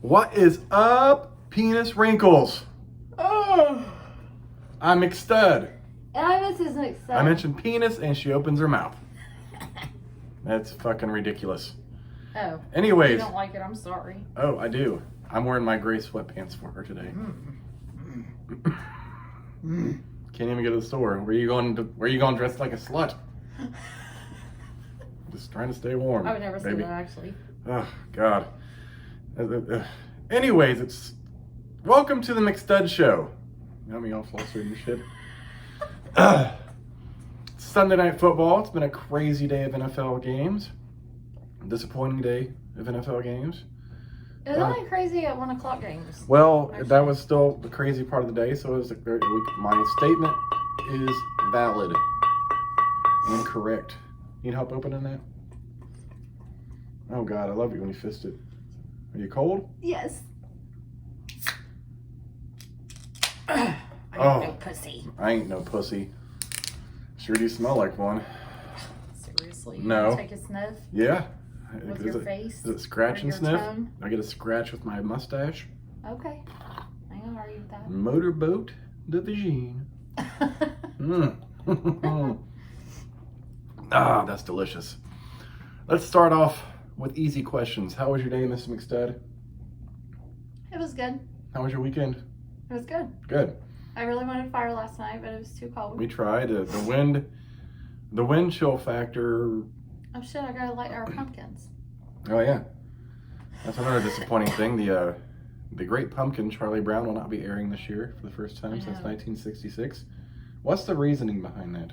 What is up, penis wrinkles? Oh. I'm McStud. And I miss his McStud. I mentioned penis and she opens her mouth. That's fucking ridiculous. Oh. Anyways. You don't like it, I'm sorry. Oh, I do. I'm wearing my gray sweatpants for her today. Can't even go to the store. Where you going dressed like a slut? Just trying to stay warm. I would never say baby. that, actually. Oh, God. Anyways, it's welcome to the McStud Show. Got me all flustered and shit. Sunday night football. It's been a crazy day of NFL games. Disappointing day of NFL games. It was only crazy at 1 o'clock games. Well, actually. that was still the crazy part of the day, so it was my statement is valid and correct. Need help opening that? Oh, God, I love you when you fist it. Are you cold? Yes. Oh, no pussy. I ain't no pussy. Sure do smell like one. Seriously? No. You take a sniff Yeah. with your face? Is it scratch or and your sniff? tongue? I get a scratch with my mustache. Okay. I don't argue with that. Motorboat division. Ah, that's delicious. Let's start off with easy questions. How was your day, Mr. McStud? It was good. How was your weekend? It was good. Good. I really wanted fire last night, but it was too cold. We tried. The wind chill factor. Oh shit, I gotta light our pumpkins. Oh yeah, that's another disappointing thing. The Great Pumpkin, Charlie Brown, will not be airing this year for the first time since 1966. What's the reasoning behind that?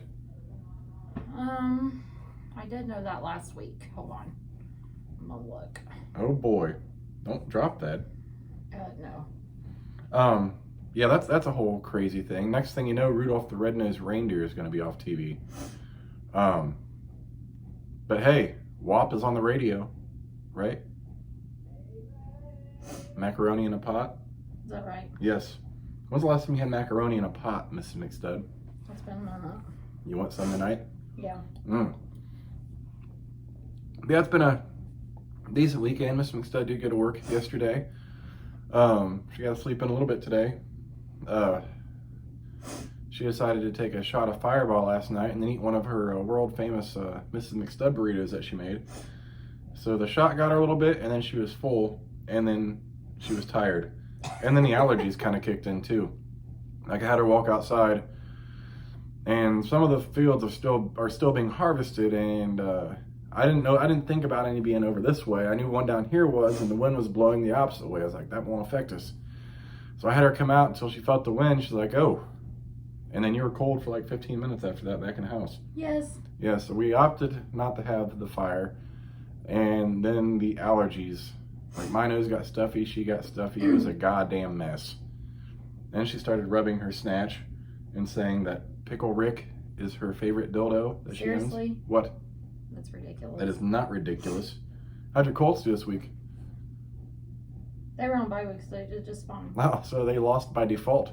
I did know that last week. Hold on. I'm gonna look. Oh boy, don't drop that. No. Yeah, that's a whole crazy thing. Next thing you know, Rudolph the Red-Nosed Reindeer is going to be off TV. But hey, WAP is on the radio, right? Macaroni in a pot? Is that right? Yes. When's the last time you had macaroni in a pot, Mrs. McStud? It's been a minute. You want some tonight? Yeah. Yeah, it's been a decent weekend. Mrs. McStud did go to work yesterday. She got to sleep in a little bit today. She decided to take a shot of Fireball last night and then eat one of her world famous Mrs. McStud burritos that she made. So the shot got her a little bit, and then she was full, and then she was tired, and then the allergies kind of kicked in too. Like I had her walk outside, and some of the fields are still being harvested, and I didn't think about any being over this way. I knew one down here was, and the wind was blowing the opposite way. I was like, that won't affect us. So I had her come out until she felt the wind. She's like, oh. And then you were cold for like 15 minutes after that back in the house. Yes. Yeah, so we opted not to have the fire. And then the allergies. Like my nose got stuffy, she got stuffy. It was a goddamn mess. Then she started rubbing her snatch and saying that Pickle Rick is her favorite dildo that Seriously? she owns. What? That's ridiculous. That is not ridiculous. How'd your Colts do this week? They were on bye weeks, so they did just fine. Wow, so they lost by default.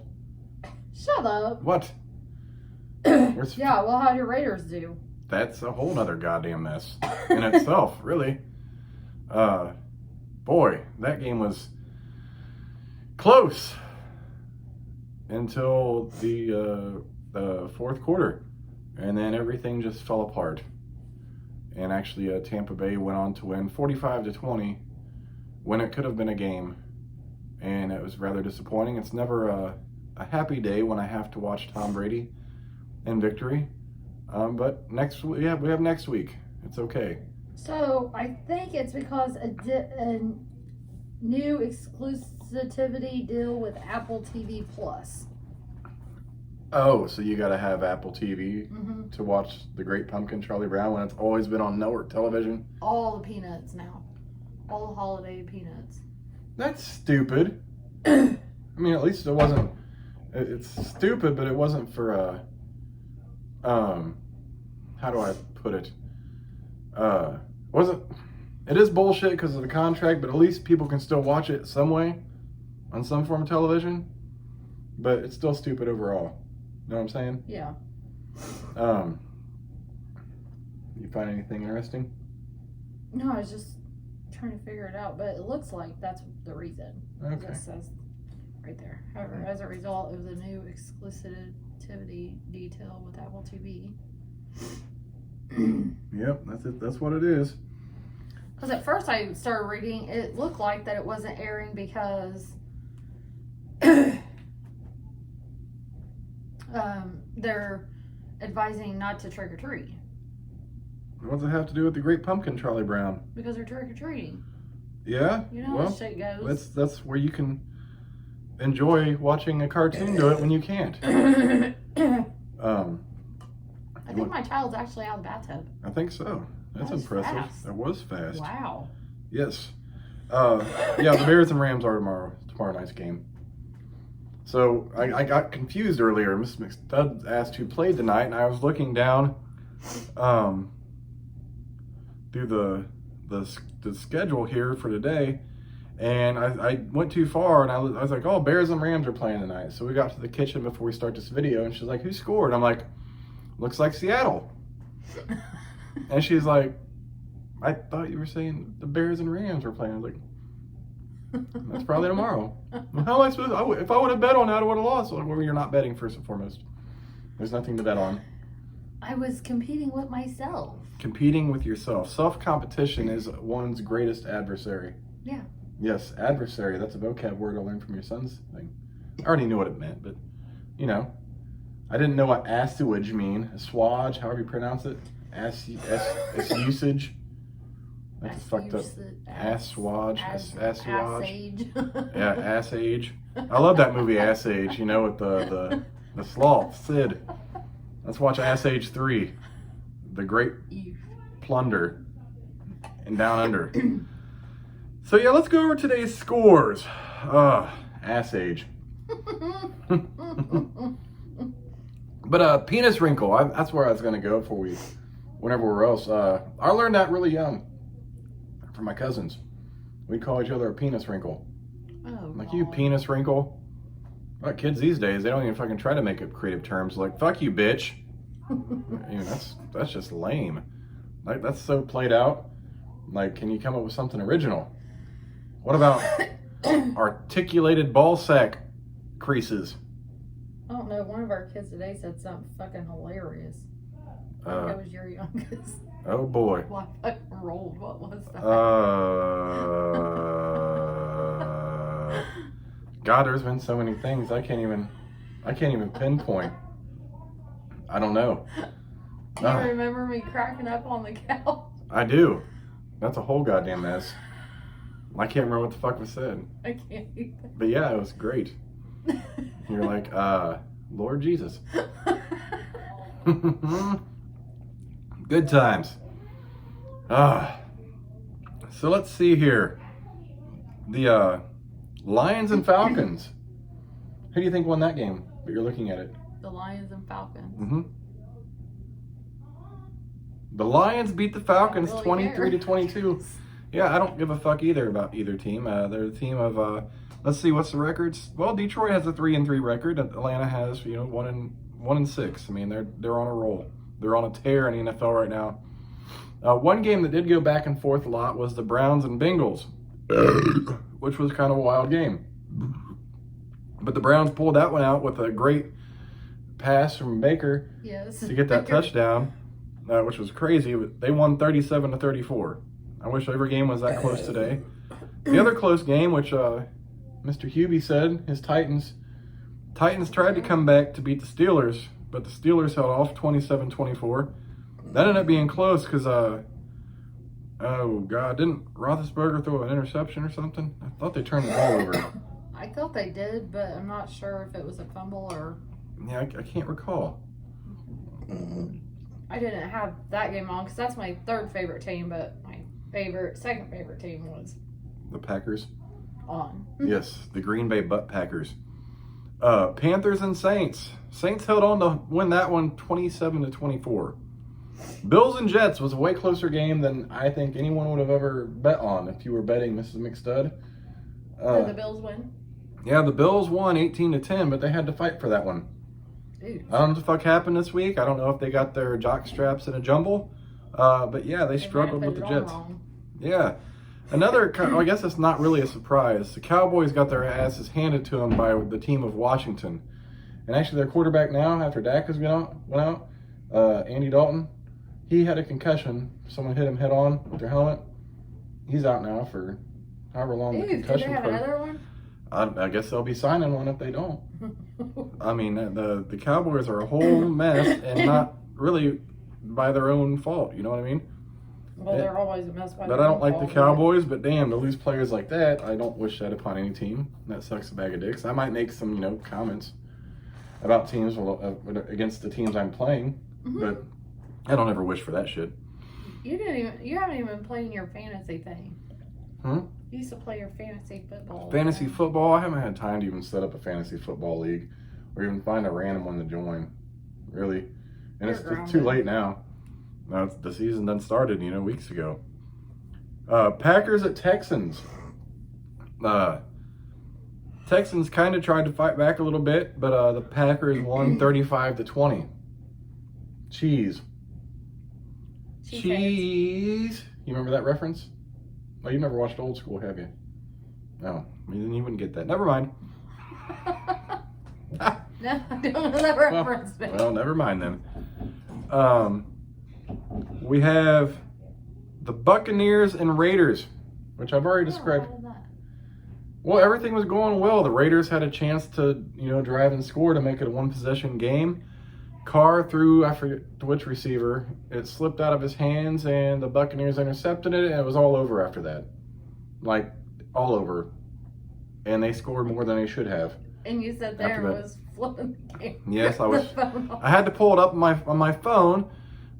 Shut up. What? Yeah, well, how'd your Raiders do? That's a whole nother goddamn mess in itself, really. Boy, that game was close until the fourth quarter, and then everything just fell apart. And actually, Tampa Bay went on to win 45-20 when it could have been a game, and it was rather disappointing. It's never a happy day when I have to watch Tom Brady in victory, but we have next week. It's okay. So I think it's because a new exclusivity deal with Apple TV Plus. Oh, so you got to have Apple TV to watch The Great Pumpkin, Charlie Brown, when it's always been on network television? All the peanuts now. All the holiday peanuts. That's stupid. I mean, at least it wasn't. It's stupid, but it wasn't for how do I put it? Wasn't. It is bullshit because of the contract, but at least people can still watch it some way on some form of television. But it's still stupid overall. You know what I'm saying? Yeah. You find anything interesting? No, I was just trying to figure it out, but it looks like that's the reason. Okay. It says right there. However, as a result of the new exclusivity detail with Apple TV. Yep, that's it. That's what it is. Because at first I started reading, it looked like that it wasn't airing because they're advising not to trick or treat. What does it have to do with the Great Pumpkin, Charlie Brown? Because they're trick or treating. Yeah? You know Well, how shit goes. that's where you can enjoy watching a cartoon do it when you can't. I think my child's actually out of the bathtub. I think so. That's That was impressive. fast. That was fast. Wow. Yes. Yeah, the Bears and Rams are tomorrow night's game. So I got confused earlier. Miss McStud asked who played tonight, and I was looking down through the schedule here for today, and I went too far, and I was like, oh, Bears and Rams are playing tonight. So we got to the kitchen before we start this video, and she's like, who scored? I'm like, looks like Seattle. And she's like, I thought you were saying the Bears and Rams were playing. I was like, that's probably tomorrow. How am I supposed to, if I would have bet on that, I would have lost. Like, well, you're not betting, first and foremost. There's nothing to bet on. I was competing with myself. Competing with yourself. Self-competition is one's greatest adversary. Yeah. Yes, adversary. That's a vocab word I learned from your son's thing. I already knew what it meant, but, you know. I didn't know what assuage mean. Assuage, however you pronounce it. Usage. That's fucked up. Assuage. Assuage. Yeah, Ass Age. I love that movie, Ass Age, you know, with the sloth, Sid. Let's watch Ass Age 3. The Great Plunder. And Down Under. So yeah, let's go over today's scores. Ass Age. But penis wrinkle, that's where I was going to go whenever else. I learned that really young from my cousins. We call each other a penis wrinkle. Oh, like, you penis wrinkle. Well, kids these days, they don't even fucking try to make up creative terms. Like, fuck you, bitch. You know, that's just lame. Like, that's so played out. Like, can you come up with something original? What about articulated ball sack creases? I don't know. One of our kids today said something fucking hilarious. I think it was your youngest. Oh boy. Well, I fucking rolled. What was that? God, there's been so many things I can't even pinpoint. I don't know. Do you remember me cracking up on the couch? I do. That's a whole goddamn mess. I can't remember what the fuck was said. I can't either. But yeah, it was great. You're like, Lord Jesus. Good times. So let's see here. The Lions and Falcons. Who do you think won that game? But you're looking at it. The Lions and Falcons. Mm-hmm. The Lions beat the Falcons 23-22. Yeah, I don't give a fuck either about either team. They're a team of let's see, what's the records? Well, Detroit has a 3-3 record. Atlanta has, 1-6. I mean, they're on a roll. They're on a tear in the NFL right now. One game that did go back and forth a lot was the Browns and Bengals, which was kind of a wild game. But the Browns pulled that one out with a great pass from Baker to get that touchdown, which was crazy. They won 37-34. I wish every game was that close today. The other close game, which Mr. Hubie said, his Titans tried to come back to beat the Steelers, but the Steelers held off 27-24. That ended up being close because, oh God, didn't Roethlisberger throw an interception or something? I thought they turned the ball over. I thought they did, but I'm not sure if it was a fumble or... Yeah, I can't recall. I didn't have that game on because that's my third favorite team, but my second favorite team was... The Packers? On. Yes, the Green Bay Butt Packers. Panthers and Saints. Saints held on to win that one 27-24. Bills and Jets was a way closer game than I think anyone would have ever bet on if you were betting Mrs. McStud. Did the Bills win? Yeah, the Bills won 18-10, but they had to fight for that one. Dude. I don't know what the fuck happened this week. I don't know if they got their jock straps in a jumble. But yeah, they struggled with the Jets. Yeah. I guess it's not really a surprise. The Cowboys got their asses handed to them by the team of Washington. And actually, their quarterback now, after Dak went out, Andy Dalton, he had a concussion. Someone hit him head on with their helmet. He's out now for however long the concussion. Did they have another one? I guess they'll be signing one if they don't. I mean, the Cowboys are a whole mess, and not really by their own fault. You know what I mean? Well, they're always a mess by But I don't like the Cowboys, but damn, to lose players like that, I don't wish that upon any team. That sucks a bag of dicks. I might make some, comments about teams against the teams I'm playing, but I don't ever wish for that shit. You haven't even played your fantasy thing. You used to play your fantasy football. Fantasy football? I haven't had time to even set up a fantasy football league or even find a random one to join. Really. And it's too late now. The season done started, weeks ago. Packers at Texans. Texans kind of tried to fight back a little bit, but the Packers won 35-20. Cheese. You remember that reference? Oh, you never watched Old School, have you? No, then you wouldn't get that. Never mind. No, I don't know that reference. Well, never mind then. We have the Buccaneers and Raiders, which I've already described. Well, everything was going well. The Raiders had a chance to, drive and score to make it a one-possession game. Carr threw, I forget which receiver, it slipped out of his hands, and the Buccaneers intercepted it, and it was all over after that. Like, all over. And they scored more than they should have. And you said there was flipping the game. Yes, I was. I had to pull it up on my phone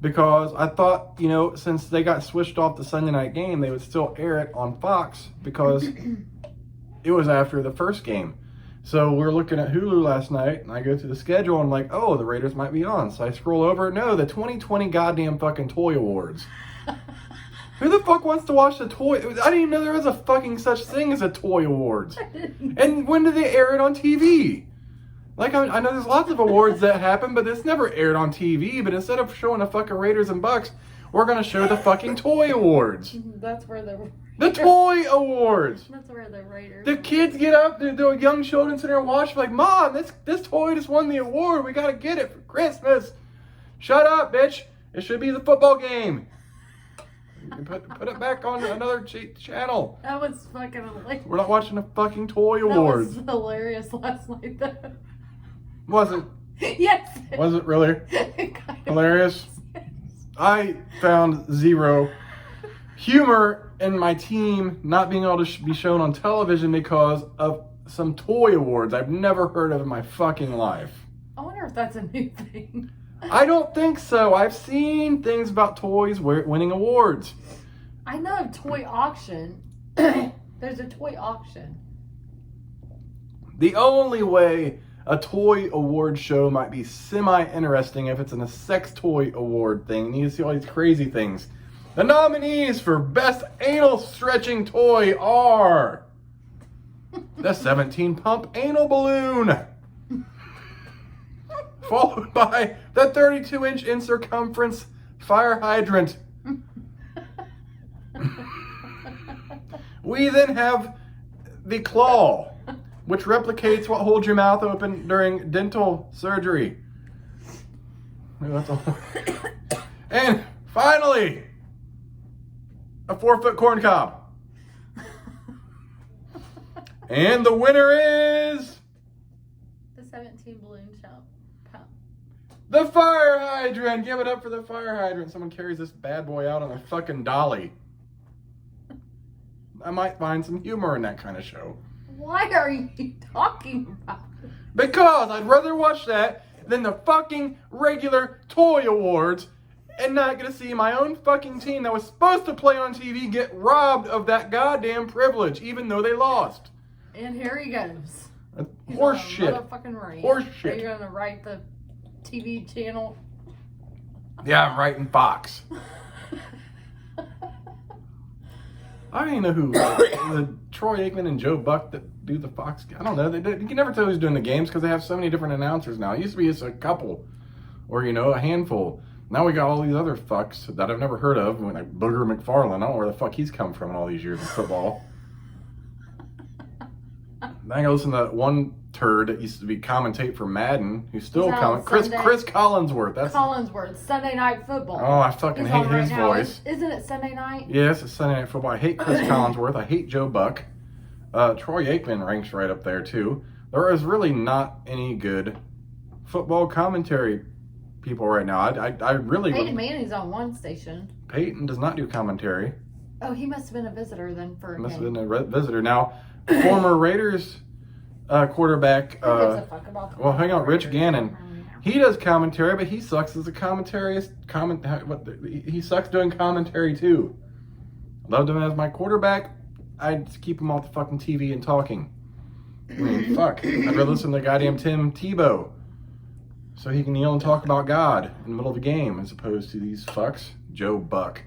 because I thought, since they got switched off the Sunday night game, they would still air it on Fox because it was after the first game. So we're looking at Hulu last night, and I go through the schedule, and I'm like, oh, the Raiders might be on. So I scroll over. No, the 2020 goddamn fucking Toy Awards. Who the fuck wants to watch the Toy? I didn't even know there was a fucking such thing as a Toy Awards. And when did they air it on TV? Like, I know there's lots of awards that happen, but it's never aired on TV. But instead of showing the fucking Raiders and Bucks, we're going to show the fucking Toy Awards. That's where the Toy Awards. That's where the Raiders. The kids get up, the young children sit there and watch, like, Mom, this toy just won the award. We got to get it for Christmas. Shut up, bitch. It should be the football game. Put it back on another channel. That was fucking hilarious. We're not watching the fucking Toy Awards. That was hilarious last night, though. Was it? Yes. Was it really hilarious? I found zero humor in my team not being able to be shown on television because of some toy awards I've never heard of in my fucking life. I wonder if that's a new thing. I don't think so. I've seen things about toys winning awards. I know of toy auction. There's a toy auction. The only way a toy award show might be semi-interesting if it's in a sex toy award thing. You see all these crazy things. The nominees for Best Anal Stretching Toy are the 17-pump anal balloon, followed by the 32-inch in circumference fire hydrant. We then have the claw, which replicates what holds your mouth open during dental surgery. And finally, a 4-foot corn cob. And the winner is the 17 balloon pump. The fire hydrant. Give it up for the fire hydrant. Someone carries this bad boy out on a fucking dolly. I might find some humor in that kind of show. Why are you talking about it? Because I'd rather watch that than the fucking regular toy awards and not get to see my own fucking team that was supposed to play on TV get robbed of that goddamn privilege, even though they lost. And here he goes. Horse shit. Horse shit. Are you going to write the TV channel? Yeah, I'm writing Fox. I don't even know who the Troy Aikman and Joe Buck that do the Fox. I don't know. You can never tell who's doing the games because they have so many different announcers now. It used to be just a couple or, a handful. Now we got all these other fucks that I've never heard of, like Booger McFarlane. I don't know where the fuck he's come from in all these years of football. Then I listen to that one turd that used to be commentate for Madden, who's still Chris Collinsworth. That's Collinsworth, Sunday Night Football. Oh, I fucking hate his voice. Isn't it Sunday night? Yes, it's Sunday Night Football. I hate Chris Collinsworth. I hate Joe Buck. Troy Aikman ranks right up there too. There is really not any good football commentary people right now. I really. Peyton Manning's on one station. Peyton does not do commentary. Oh, he must have been a visitor then for a game. Must have been a visitor. Now, former Raiders quarterback. Who gives a fuck about the hang on, Rich Gannon. He does commentary, but he sucks as a commentarist. He sucks doing commentary too. Loved him as my quarterback. I'd keep him off the fucking TV and talking. I mean, fuck. I'd rather listen to goddamn Tim Tebow so he can kneel and talk about God in the middle of a game as opposed to these fucks. Joe Buck.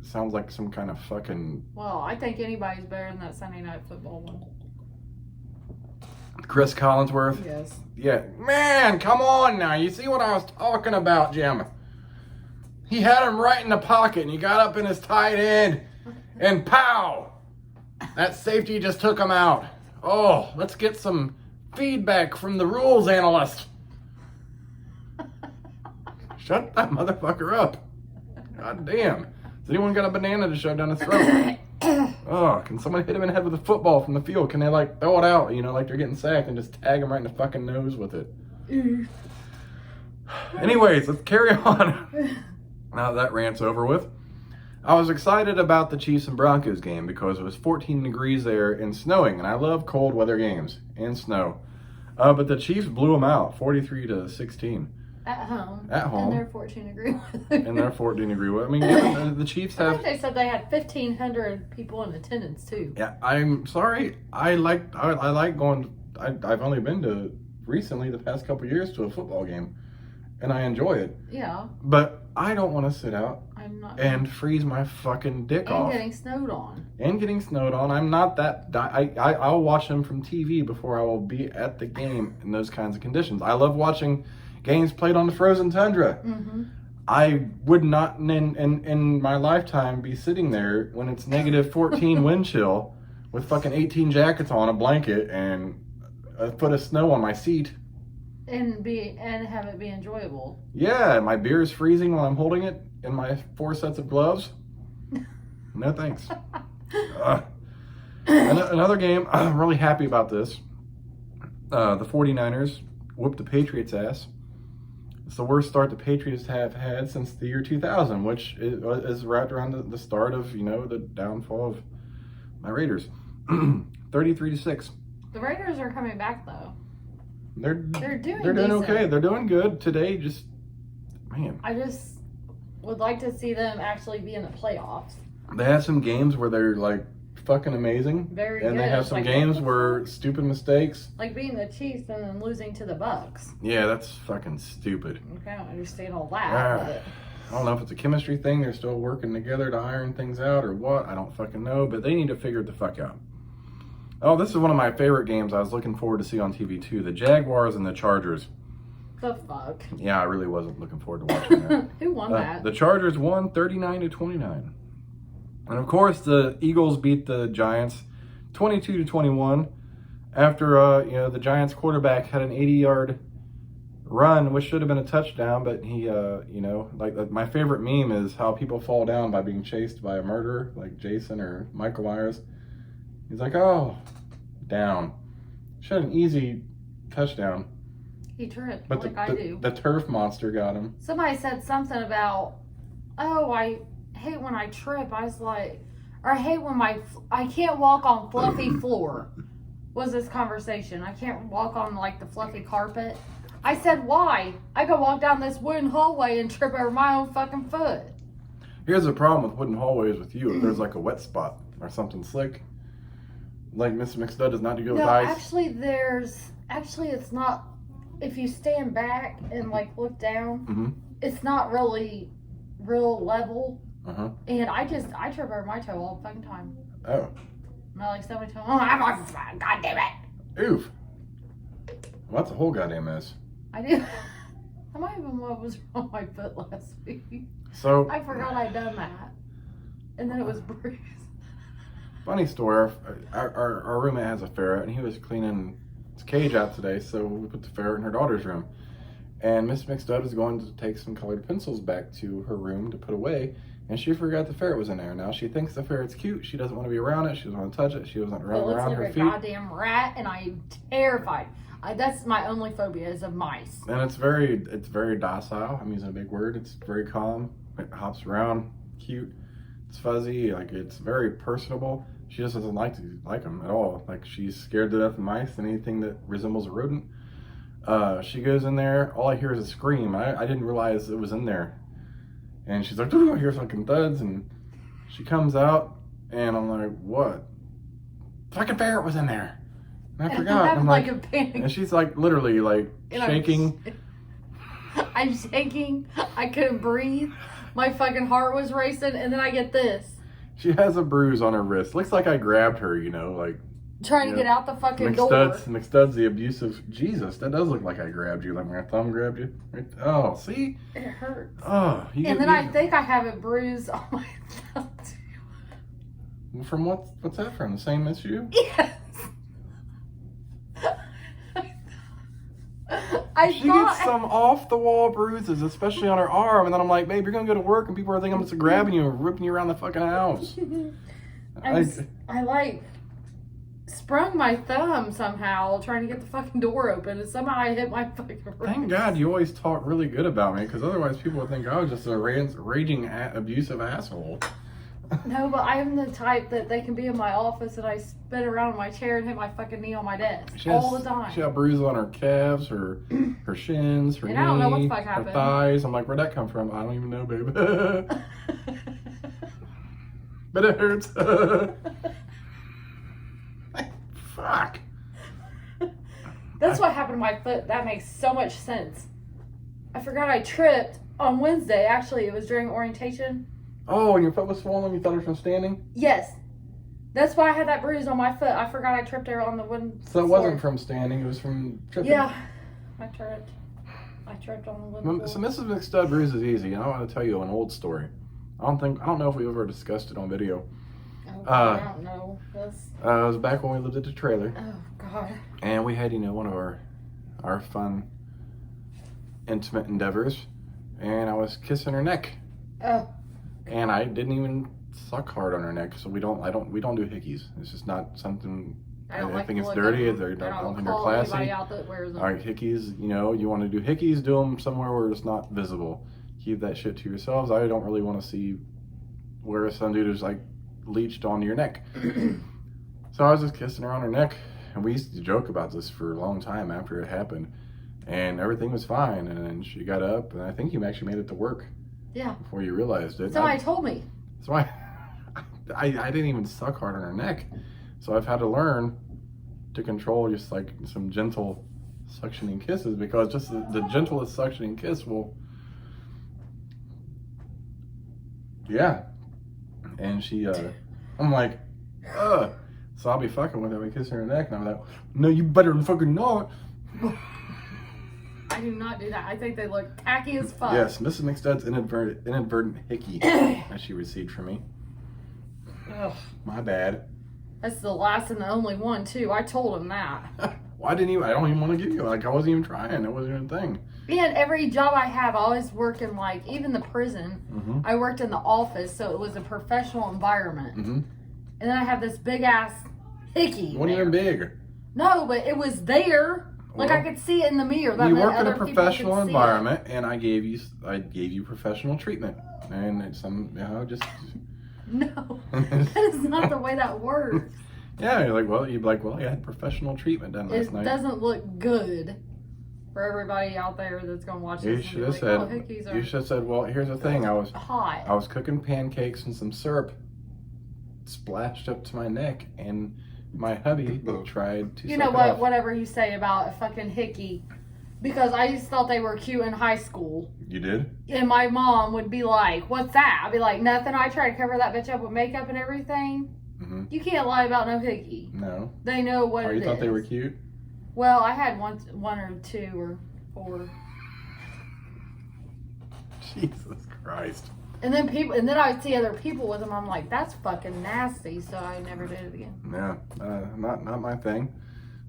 Sounds like some kind of fucking... Well, I think anybody's better than that Sunday Night Football one. Chris Collinsworth? Yes. Yeah. Man, come on now. You see what I was talking about, Jim? He had him right in the pocket and he got up in his tight end and pow! That safety just took him out. Oh, let's get some feedback from the rules analyst. Shut that motherfucker up. God damn. Has anyone got a banana to shove down his throat? Oh, can someone hit him in the head with a football from the field? Can they throw it out, like they're getting sacked and just tag him right in the fucking nose with it? Anyways, let's carry on. Now that rant's over with. I was excited about the Chiefs and Broncos game because it was 14 degrees there and snowing, and I love cold weather games and snow. But the Chiefs blew them out, 43-16. At home. At home. And they're 14-degree weather. And they're 14-degree weather. I mean, the Chiefs have... I think they said they had 1,500 people in attendance, too. Yeah, I'm sorry. I like going... I've only been to, recently, the past couple years, to a football game. And I enjoy it. Yeah. But I don't want to sit out I'm not and freeze my fucking dick off. And getting snowed on. And getting snowed on. I'm not that... I'll watch them from TV before I will be at the game in those kinds of conditions. I love watching games played on the frozen tundra. Mm-hmm. I would not in my lifetime be sitting there when it's negative 14 wind chill with fucking 18 jackets on, a blanket, and a foot of snow on my seat. And have it be enjoyable. Yeah, my beer is freezing while I'm holding it in my 4 sets of gloves. No thanks. Another game, I'm really happy about this. The 49ers whooped the Patriots' ass. It's the worst start the Patriots have had since the year 2000, which is right around the start of, the downfall of my Raiders. 33-6. The Raiders are coming back, though. They're doing decent. Okay. They're doing good. Today, man. I just would like to see them actually be in the playoffs. They have some games where they're, fucking amazing. Very good. And they have some games where stupid mistakes. Like beating the Chiefs and then losing to the Bucks. Yeah, that's fucking stupid. I don't understand all that. But... I don't know if it's a chemistry thing. They're still working together to iron things out or what. I don't fucking know. But they need to figure it the fuck out. Oh, this is one of my favorite games I was looking forward to see on TV too. The Jaguars and the Chargers. The fuck? Yeah, I really wasn't looking forward to watching that. Who won that? The Chargers won 39-29. And of course, the Eagles beat the Giants 22-21 after the Giants quarterback had an 80-yard run, which should have been a touchdown, but he my favorite meme is how people fall down by being chased by a murderer like Jason or Michael Myers. He's like, oh, down. Should have an easy touchdown. He tripped, but I do. The turf monster got him. Somebody said something about, I hate when I trip. I was like, or I hate when I can't walk on fluffy floor. Was this conversation? I can't walk on the fluffy carpet. I said, why? I could walk down this wooden hallway and trip over my own fucking foot. Here's the problem with wooden hallways with you. If there's a wet spot or something slick, like Mr. McStud does not do good with ice. Actually it's not, if you stand back and look down, it's not really real level. Uh-huh. And I trip over my toe all the fucking time. Oh. And somebody told me, God damn it. Oof. Well, that's a whole goddamn mess. I do. That might have been what was on my foot last week. So I forgot I'd done that. And then it was bruised. funny story. Our roommate has a ferret, and he was cleaning his cage out today, so we put the ferret in her daughter's room. And Miss McStud is going to take some colored pencils back to her room to put away, and she forgot the ferret was in there. Now she thinks the ferret's cute. She doesn't want to be around it. She doesn't want to touch it. She doesn't run It looks around like her a feet. goddamn rat, and I'm terrified. That's my only phobia is of mice. And it's very docile. I'm using a big word. It's very calm. It hops around, cute. It's fuzzy. Like, it's very personable. She just doesn't like them at all. Like, she's scared to death of mice and anything that resembles a rodent. She goes in there. All I hear is a scream. I didn't realize it was in there. And she's like, "Oh, I hear fucking thuds." And she comes out, and I'm like, "What? Fucking ferret was in there." And I forgot. I'm I'm like like, a panic. and she's like literally like shaking. I'm shaking. I couldn't breathe. My fucking heart was racing, and then I get this. She has a bruise on her wrist. Looks like I grabbed her, like Trying to get out the fucking door. McStud's the abusive. Jesus, that does look like I grabbed you. Like my thumb grabbed you. Right? Oh, see? It hurts. Oh, I think I have it bruised on my thumb too. From what's that from? The same issue? Yes. She gets some off the wall bruises, especially on her arm, and then I'm like, "Babe, you're gonna go to work, and people are thinking I'm just grabbing you and ripping you around the fucking house." I like sprung my thumb somehow trying to get the fucking door open, and somehow I hit my fucking wrist. Thank God you always talk really good about me, because otherwise people would think I was just a raging abusive asshole. No, but I'm the type that they can be in my office and I spin around in my chair and hit my fucking knee on my desk all the time. She got bruises on her calves, her shins, her knee, I don't know what the fuck her happened. thighs. I'm like, "Where'd that come from?" "I don't even know, babe." But it hurts. Fuck. That's what happened to my foot. That makes so much sense. I forgot I tripped on Wednesday. Actually, it was during orientation. Oh, and your foot was swollen? You thought it was from standing? Yes. That's why I had that bruise on my foot. I forgot I tripped there on the wooden So it floor. wasn't from standing, it was from tripping? Yeah. I tripped on the wooden floor. So Mrs. McStud bruise is easy, and I want to tell you an old story. I don't know if we ever discussed it on video. Oh, I don't know. It was back when we lived at the trailer. Oh, God. And we had, one of our fun, intimate endeavors. And I was kissing her neck. Oh. And I didn't even suck hard on her neck, so we don't do hickeys. It's just not something. I think it's dirty. I don't think they're classy. Out that wears them. All right, hickeys. You want to do hickeys, do them somewhere where it's not visible. Keep that shit to yourselves. I don't really want to see where some dude is like leached onto your neck. So I was just kissing her on her neck, and we used to joke about this for a long time after it happened, and everything was fine. And then she got up, and I think you actually made it to work. Yeah. Before you realized it. Somebody told me. So I didn't even suck hard on her neck. So I've had to learn to control just like some gentle suctioning kisses, because just the gentlest suctioning kiss will. Yeah. And she, I'm like, ugh. So I'll be fucking with her and kissing her neck, and I'm like, "No, you better fucking not." I do not do that. I think they look tacky as fuck. Yes, Mrs. McStud's inadvertent hickey that she received from me. Ugh. My bad. That's the last and the only one, too. I told him that. Why didn't you? I don't even want to give you. Like, I wasn't even trying. It wasn't even a thing. And every job I have, I always work in, like, even the prison. Mm-hmm. I worked in the office, so it was a professional environment. Mm-hmm. And then I have this big-ass hickey. It wasn't even big. No, but it was there. Like, Well, I could see it in the mirror. That you meant work in a other people professional could see environment, and I gave you professional treatment, and it's just. No, that is not the way that works. Yeah, you'd be like, "Well, I had professional treatment done last night." It doesn't look good for everybody out there that's gonna watch You this. should have said. You should have said, "Well, here's the thing. I was hot. cooking pancakes and some syrup splashed up to my neck, and my hubby tried to." You know what? Whatever you say about a fucking hickey, because I just thought they were cute in high school. You did? And my mom would be like, "What's that?" I'd be like, "Nothing. I try to cover that bitch up with makeup and everything." Mm-hmm. You can't lie about no hickey. No. They know what it is. You thought they were cute? Well, I had one or two or four. Jesus Christ. And then I would see other people with them. I'm like, that's fucking nasty. So I never did it again. Yeah, not my thing.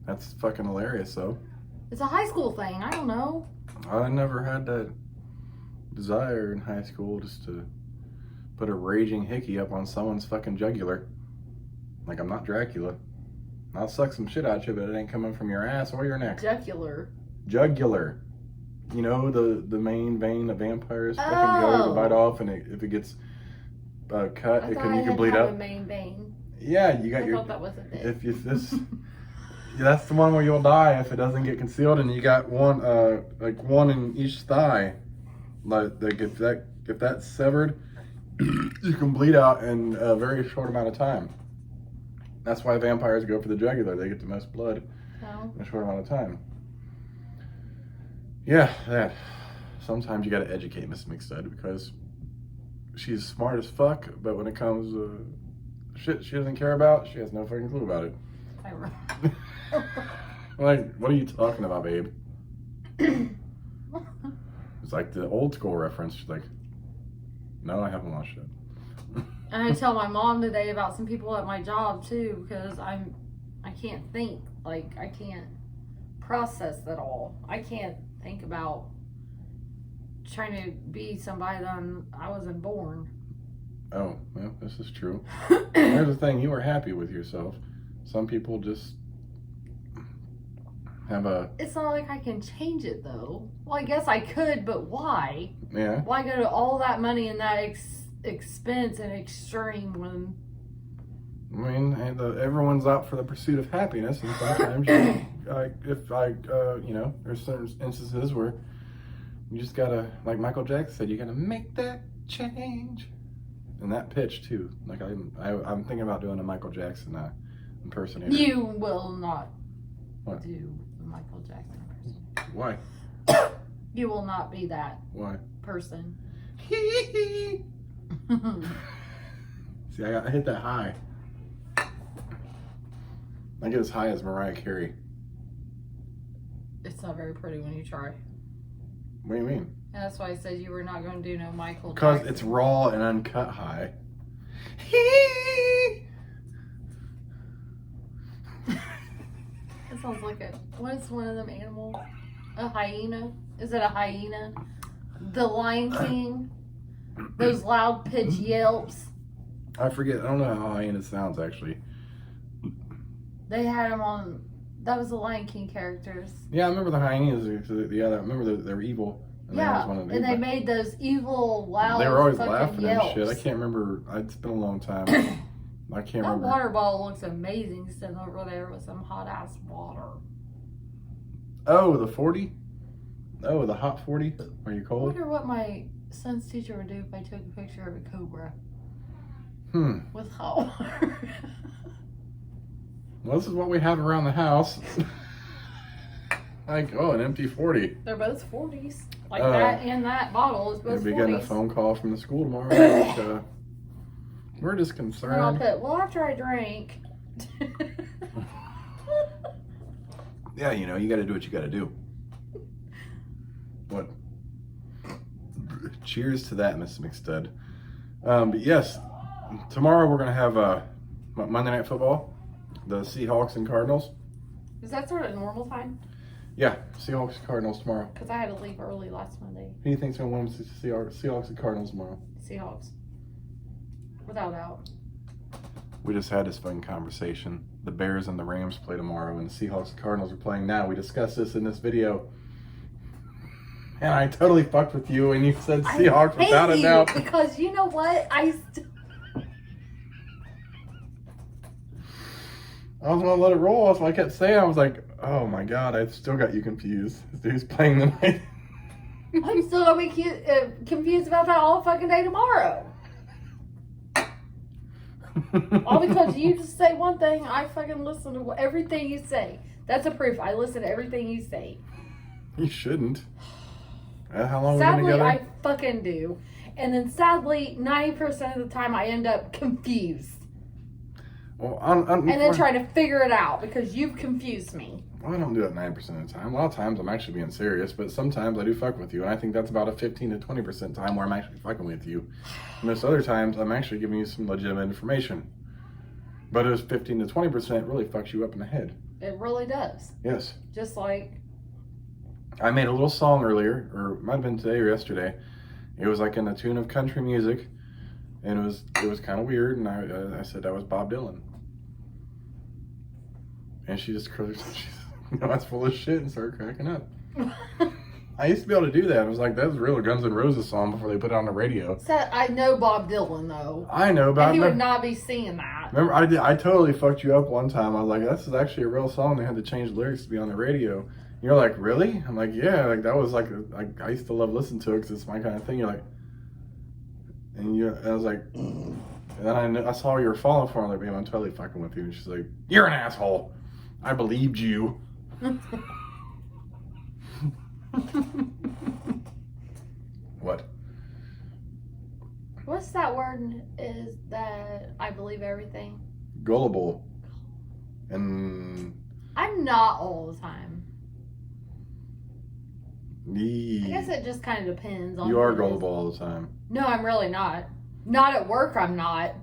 That's fucking hilarious, though. It's a high school thing. I don't know. I never had that desire in high school just to put a raging hickey up on someone's fucking jugular. Like, I'm not Dracula. I'll suck some shit out you, but it ain't coming from your ass or your neck. Jugular. Jugular. You know, the main vein that vampires fucking go to bite off, and if it gets cut, you can bleed up. A main vein. Yeah, you got I your. thought that was a thing. If this. That's the one where you'll die if it doesn't get concealed, and you got one, like one in each thigh. Like if that's severed, you can bleed out in a very short amount of time. That's why vampires go for the jugular. They get the most blood in a short amount of time. Yeah, that. Sometimes you got to educate Miss McStud because she's smart as fuck, but when it comes to shit she doesn't care about, she has no fucking clue about it. Like, what are you talking about, babe? It's like the old school reference. She's like, no, I haven't watched it. And I tell my mom today about some people at my job too, because I can't think. Like, I can't process that all. I can't think about trying to be somebody that I wasn't born. Oh, well, this is true. Here's the thing, you were happy with yourself. Some people just have a... It's not like I can change it, though. Well, I guess I could, but why? Yeah. Why go to all that money and that expense and extreme when... I mean, everyone's out for the pursuit of happiness, and sometimes, you know, there's certain instances where you just gotta, like Michael Jackson said, you gotta make that change. And that pitch, too. Like, I'm thinking about doing a Michael Jackson impersonator. You will not What? do the Michael Jackson impersonation. Why? You will not be that Why? person. See, I hit that high. I get as high as Mariah Carey. It's not very pretty when you try. What do you mean? And that's why I said you were not going to do no Michael Because Jackson. it's raw and uncut high. It sounds like what is one of them animals? A hyena? Is it a hyena? The Lion King? Those loud pitch yelps? I forget. I don't know how hyena sounds, actually. They had them on... That was the Lion King characters. Yeah, I remember the hyenas. Yeah, I remember they were evil. And and they made those evil, loud They were always laughing yelps. and shit. I can't remember. It's been a long time. I can't remember. That water bottle looks amazing sitting over there with some hot-ass water. Oh, the 40? Oh, the hot 40? Are you I cold? wonder what my son's teacher would do if I took a picture of a cobra. With hot water. Well, this is what we have around the house. Like, oh, an empty 40. They're both 40s. Like that and that bottle is both 40s. We'll be getting a phone call from the school tomorrow. We're just concerned. And I'll put, well, after I drank. Yeah, you know, you got to do what you got to do. What? Cheers to that, Miss McStud. But yes, tomorrow we're going to have Monday Night Football. The Seahawks and Cardinals. Is that sort of normal time? Yeah, Seahawks and Cardinals tomorrow. Because I had to leave early last Monday. Who do you think's going to win Seahawks and Cardinals tomorrow? Seahawks. Without doubt. We just had this fun conversation. The Bears and the Rams play tomorrow, and the Seahawks and Cardinals are playing now. We discussed this in this video. And I totally fucked with you, and you said Seahawks without a doubt. Because you know what? I was going to let it roll. That's what I kept saying. I was like, oh my God, I still got you confused. This dude's playing tonight. I'm still going to be confused about that all fucking day tomorrow. All because you just say one thing, I fucking listen to everything you say. That's a proof. I listen to everything you say. You shouldn't. How long Sadly, we been together? I fucking do. And then sadly, 90% of the time I end up confused. Well, and then try to figure it out because you've confused me. Well, I don't do that 9% of the time. A lot of times I'm actually being serious, but sometimes I do fuck with you, and I think that's about a 15 to 20% time where I'm actually fucking with you. Most other times I'm actually giving you some legitimate information. But those 15 to 20% really fucks you up in the head. It really does. Yes. Just like... I made a little song earlier, or it might have been today or yesterday. It was like in the tune of country music, and it was kind of weird, and I said that was Bob Dylan. And she just that's full of shit, and started cracking up. I used to be able to do that. I was like, that was a real Guns N' Roses song before they put it on the radio. So I know Bob Dylan, though. I know, but and he would not be singing that. Remember, I totally fucked you up one time. I was like, this is actually a real song. They had to change the lyrics to be on the radio. You're like, really? I'm like, yeah. Like that was like I used to love listening to it because it's my kind of thing. You're like, and I was like, and then I saw you were falling for it. I'm like, babe, I'm totally fucking with you. And she's like, you're an asshole. I believed you. What? What's that word? Is that I believe everything? Gullible. And I'm not all the time. I I guess it just kind of depends on. You are gullible all the time. No, I'm really not. Not at work, I'm not.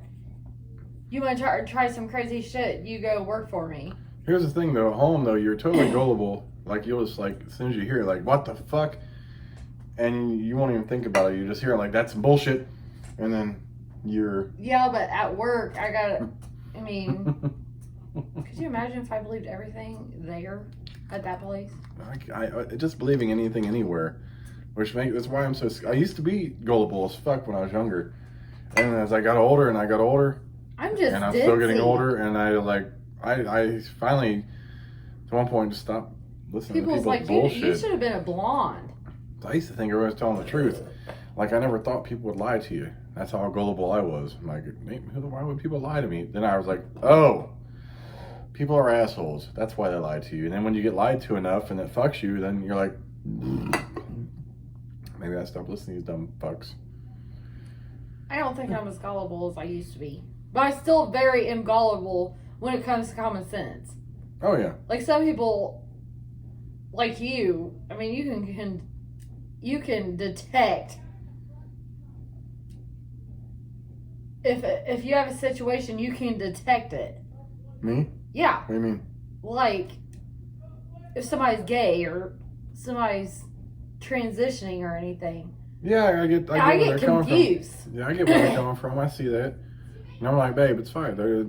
You want to try some crazy shit, you go work for me. Here's the thing, though. At home, though, you're totally gullible. Like, you'll just, like, as soon as you hear it, like, what the fuck? And you won't even think about it. You just hear it, like, that's some bullshit. And then you're... Yeah, but at work, I mean, could you imagine if I believed everything there at that place? Just believing anything anywhere. That's why I'm so... I used to be gullible as fuck when I was younger. And as I got older and I got older... I'm just And I'm still getting older, and I finally, at one point, just stopped listening to people's like, bullshit. You should have been a blonde. I used to think everyone was telling the truth. Like, I never thought people would lie to you. That's how gullible I was. I'm like, why would people lie to me? Then I was like, oh, people are assholes. That's why they lie to you. And then when you get lied to enough and it fucks you, then you're like, maybe I stopped listening to these dumb fucks. I don't think I'm as gullible as I used to be. But I still very am gullible when it comes to common sense. Oh, yeah. Like some people, like you, I mean, you can detect if you have a situation, you can detect it. Me? Yeah. What do you mean? Like if somebody's gay or somebody's transitioning or anything. Yeah, I get where they're confused. Coming from. Yeah, I get where they're coming from. I see that. And I'm like, babe, it's fine. They're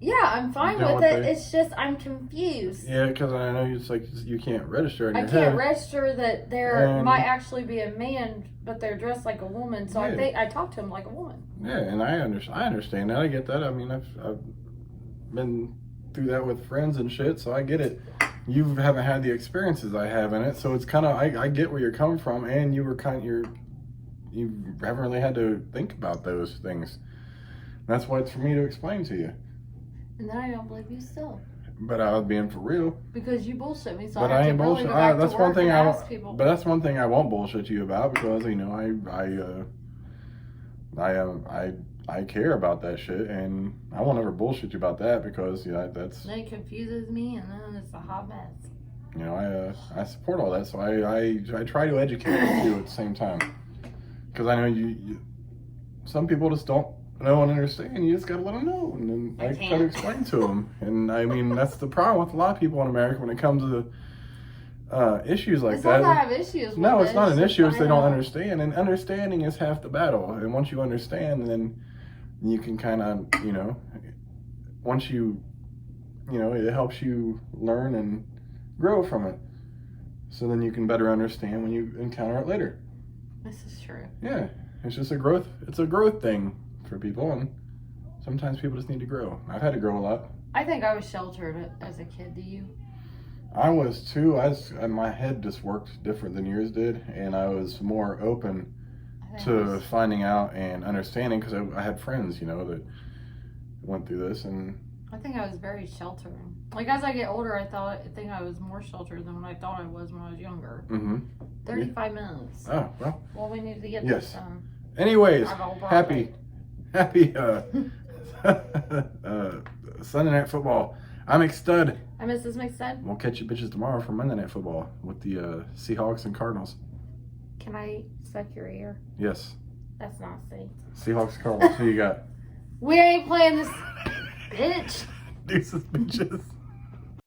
Yeah, I'm fine with it. It's just I'm confused. Yeah, because I know it's like you can't register in your head. I can't register that there might actually be a man, but they're dressed like a woman. So I talk to him like a woman. Yeah, and I understand that. I get that. I mean, I've been through that with friends and shit, so I get it. You haven't had the experiences I have in it, so it's kind of I get where you're coming from, and you haven't really had to think about those things. That's why it's for me to explain to you. And then I don't believe you still. But I was being for real. Because you bullshit me, so but I ain't bullshit. That's one thing I won't. But that's one thing I won't bullshit you about because I care about that shit, and I won't ever bullshit you about that because that's. Then it confuses me, and then it's a hot mess. I support all that, so I try to educate you at the same time because I know you. Some people just don't know and understand. You just gotta let them know, and then I try to explain to them. And I mean that's the problem with a lot of people in America when it comes to issues like that. It's not that I have issues with No, it's not an issue. It's they don't understand, and understanding is half the battle. And once you understand, then you can kind of once you it helps you learn and grow from it. So then you can better understand when you encounter it later. This is true. Yeah, it's just a growth. It's a growth thing for people, and sometimes people just need to grow. I've had to grow a lot. I think I was sheltered as a kid. Do you? I was too. My head just worked different than yours did, and I was more open to finding out and understanding because I had friends, that went through this, and I think I was very sheltered. Like as I get older, I think I was more sheltered than what I thought I was when I was younger. 35 minutes. Oh well. Well, we need to get this done. Anyways, happy Sunday Night Football. I'm McStud. I'm Mrs. McStud. We'll catch you bitches tomorrow for Monday Night Football with the Seahawks and Cardinals. Can I suck your ear? Yes. That's nasty. Seahawks, Cardinals. Who you got? We ain't playing this, bitch. Deuces, bitches.